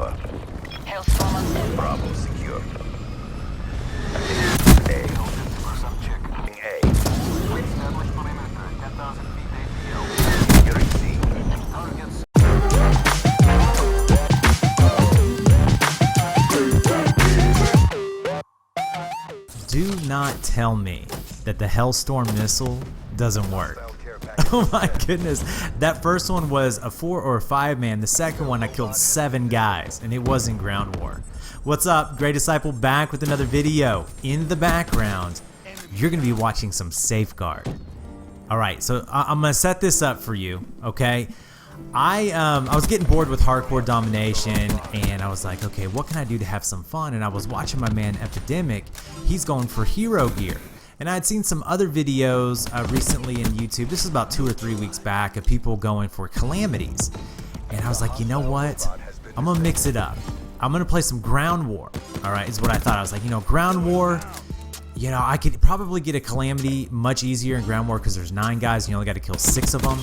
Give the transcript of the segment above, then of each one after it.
Alpha. Hailstorm on standby. Bravo secure. A. A. Established perimeter, 10,000 feet APO. Securing C. Targets. Do not tell me that the Hellstorm missile doesn't work. Oh my goodness. That first one was a 4 or a 5 man. The second one I killed 7 guys and it wasn't ground war. What's up? Grey Disciple back with another video. In the background, you're going to be watching some Safeguard. Alright, so I'm going to set this up for you, okay? I was getting bored with hardcore domination and I was like, okay, what can I do to have some fun? And I was watching my man Epidemic. He's going for hero gear. And I had seen some other videos recently in YouTube. This is about 2 or 3 weeks back of people going for calamities. And I was like, you know what? I'm going to mix it up. I'm going to play some ground war. All right, is what I thought. I was like, you know, ground war, you know, I could probably get a calamity much easier in ground war because there's 9 guys and you only got to kill 6 of them.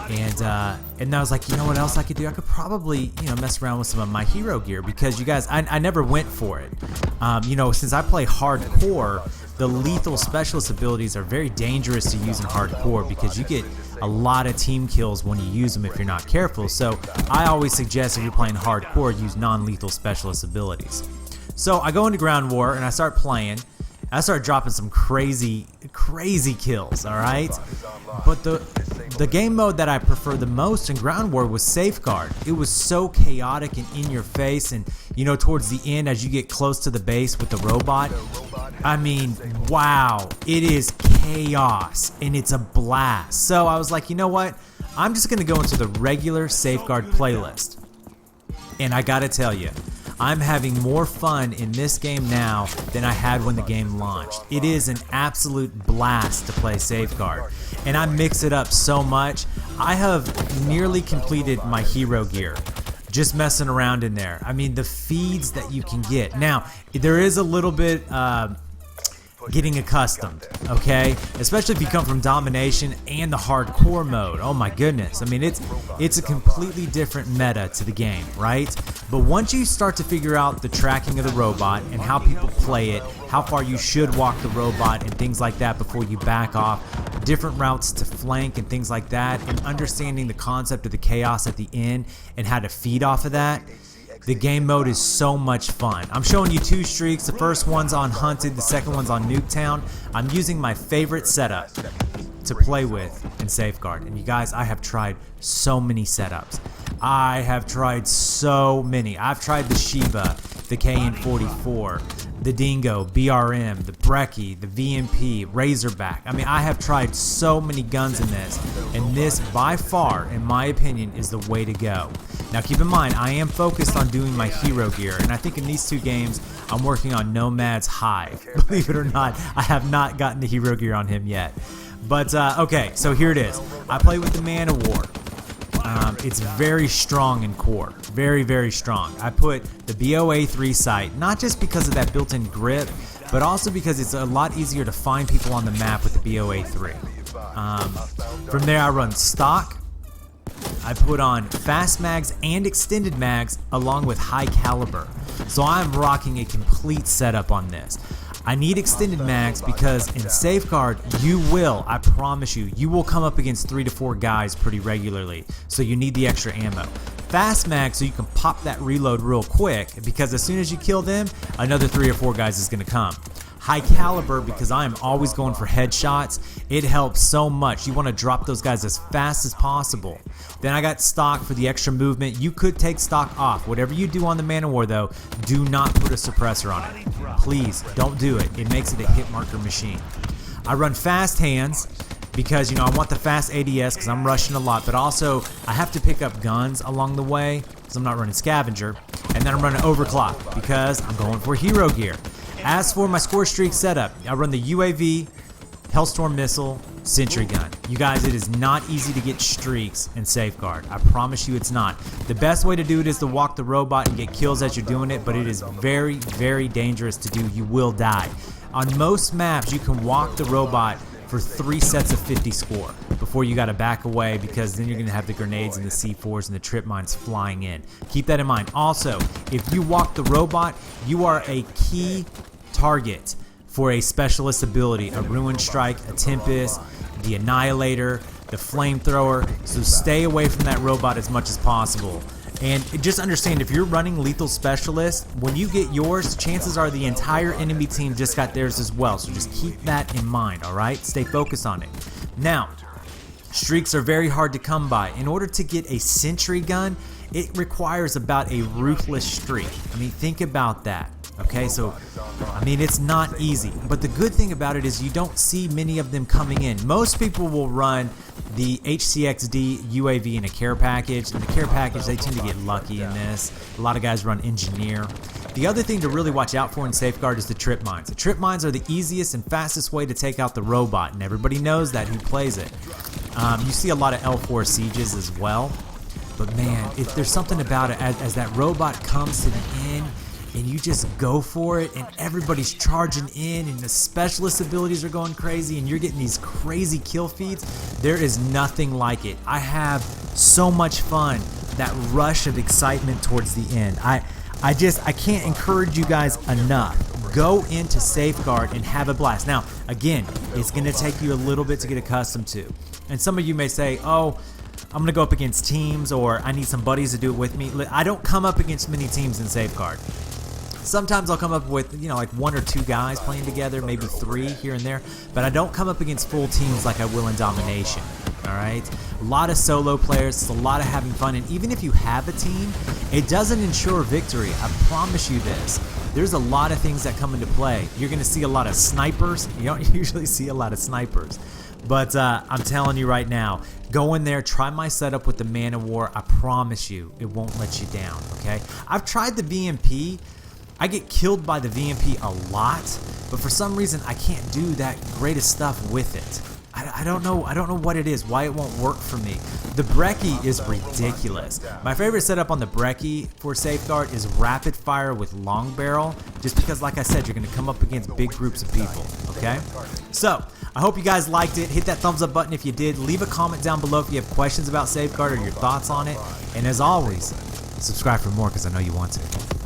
And I was like, you know what else I could do? I could probably, you know, mess around with some of my hero gear because you guys, I never went for it. You know, since I play hardcore, the lethal specialist abilities are very dangerous to use in hardcore because you get a lot of team kills when you use them if you're not careful. So I always suggest if you're playing hardcore, use non-lethal specialist abilities. So I go into ground war and I start playing. I start dropping some crazy kills, all right? But the game mode that I prefer the most in ground war was Safeguard. It was so chaotic and in your face, and you know, towards the end as you get close to the base with the robot, I mean, wow, it is chaos and it's a blast. So I was like, you know what? I'm just gonna go into the regular Safeguard playlist. And I gotta tell you, I'm having more fun in this game now than I had when the game launched. It is an absolute blast to play Safeguard. And I mix it up so much. I have nearly completed my hero gear just messing around in there. I mean, the feeds that you can get. Now, there is a little bit getting accustomed, okay? Especially if you come from domination and the hardcore mode. Oh my goodness. I mean, it's a completely different meta to the game, right? But once you start to figure out the tracking of the robot and how people play it, how far you should walk the robot and things like that before you back off, different routes to flank and things like that, and understanding the concept of the chaos at the end and how to feed off of that, the game mode is so much fun. I'm showing you 2 streaks. The first one's on Hunted, the second one's on Nuketown. I'm using my favorite setup to play with in Safeguard. And you guys, I have tried so many setups. I have tried so many. I've tried the Shiva, the KN44, the Dingo, BRM, the Brecci, the VMP, Razorback. I mean, I have tried so many guns in this, and this by far, in my opinion, is the way to go. Now keep in mind, I am focused on doing my hero gear, and I think in these 2 games, I'm working on Nomad's Hive. Believe it or not, I have not gotten the hero gear on him yet. But okay, so here it is. I play with the Man of War. It's very strong in core, very strong. I put the BOA3 sight, not just because of that built-in grip, but also because it's a lot easier to find people on the map with the BOA3. From there I run stock. I put on fast mags and extended mags along with high caliber. So I'm rocking a complete setup on this. I need extended mags because in Safeguard, you will, I promise you, you will come up against 3 to 4 guys pretty regularly. So you need the extra ammo. Fast mag so you can pop that reload real quick because as soon as you kill them, another 3 or 4 guys is going to come. High caliber because I am always going for headshots. It helps so much. You want to drop those guys as fast as possible. Then I got stock for the extra movement. You could take stock off. Whatever you do on the Man of War though, do not put a suppressor on it. Please don't do it. It makes it a hit marker machine. I run fast hands because, you know, I want the fast ADS because I'm rushing a lot, but also I have to pick up guns along the way because I'm not running scavenger. And then I'm running overclock because I'm going for hero gear. As for my score streak setup, I run the UAV, Hellstorm missile, Sentry gun. You guys, it is not easy to get streaks in Safeguard. I promise you it's not. The best way to do it is to walk the robot and get kills as you're doing it, but it is very dangerous to do. You will die. On most maps, you can walk the robot for for 3 sets of 50 score before you got to back away, because then you're going to have the grenades and the C4s and the trip mines flying in. Keep that in mind. Also, if you walk the robot, you are a key target for a specialist ability, a Ruin Strike, a Tempest, the Annihilator, the Flamethrower. So stay away from that robot as much as possible. And just understand, if you're running Lethal Specialist, when you get yours, chances are the entire enemy team just got theirs as well. So just keep that in mind, alright? Stay focused on it. Now, streaks are very hard to come by. In order to get a sentry gun, it requires about a ruthless streak. I mean, think about that. Okay, so I mean, it's not easy, but the good thing about it is you don't see many of them coming in. Most people will run the HCXD UAV in a care package. In the care package, they tend to get lucky in this. A lot of guys run engineer. The other thing to really watch out for in Safeguard is the trip mines. The trip mines are the easiest and fastest way to take out the robot, and everybody knows that who plays it. You see a lot of L4 sieges as well, but man, if there's something about it, as that robot comes to the end, and you just go for it, and everybody's charging in, and the specialist abilities are going crazy, and you're getting these crazy kill feeds, there is nothing like it. I have so much fun, that rush of excitement towards the end. I can't encourage you guys enough. Go into Safeguard and have a blast. Now, again, it's going to take you a little bit to get accustomed to. And some of you may say, oh, I'm going to go up against teams, or I need some buddies to do it with me. I don't come up against many teams in Safeguard. Sometimes I'll come up with, you know, like 1 or 2 guys playing together, maybe 3 here and there, but I don't come up against full teams like I will in Domination, alright? A lot of solo players, it's a lot of having fun, and even if you have a team, it doesn't ensure victory. I promise you this. There's a lot of things that come into play. You're going to see a lot of snipers. You don't usually see a lot of snipers. But I'm telling you right now, go in there, try my setup with the Man of War. I promise you, it won't let you down, okay? I've tried the VMP. I get killed by the VMP a lot, but for some reason I can't do that greatest stuff with it. I don't know what it is, why it won't work for me. The Brecci is ridiculous. My favorite setup on the Brecci for Safeguard is rapid fire with long barrel, just because, like I said, you're going to come up against big groups of people, okay? So, I hope you guys liked it. Hit that thumbs up button if you did. Leave a comment down below if you have questions about Safeguard or your thoughts on it. And as always, subscribe for more, because I know you want to.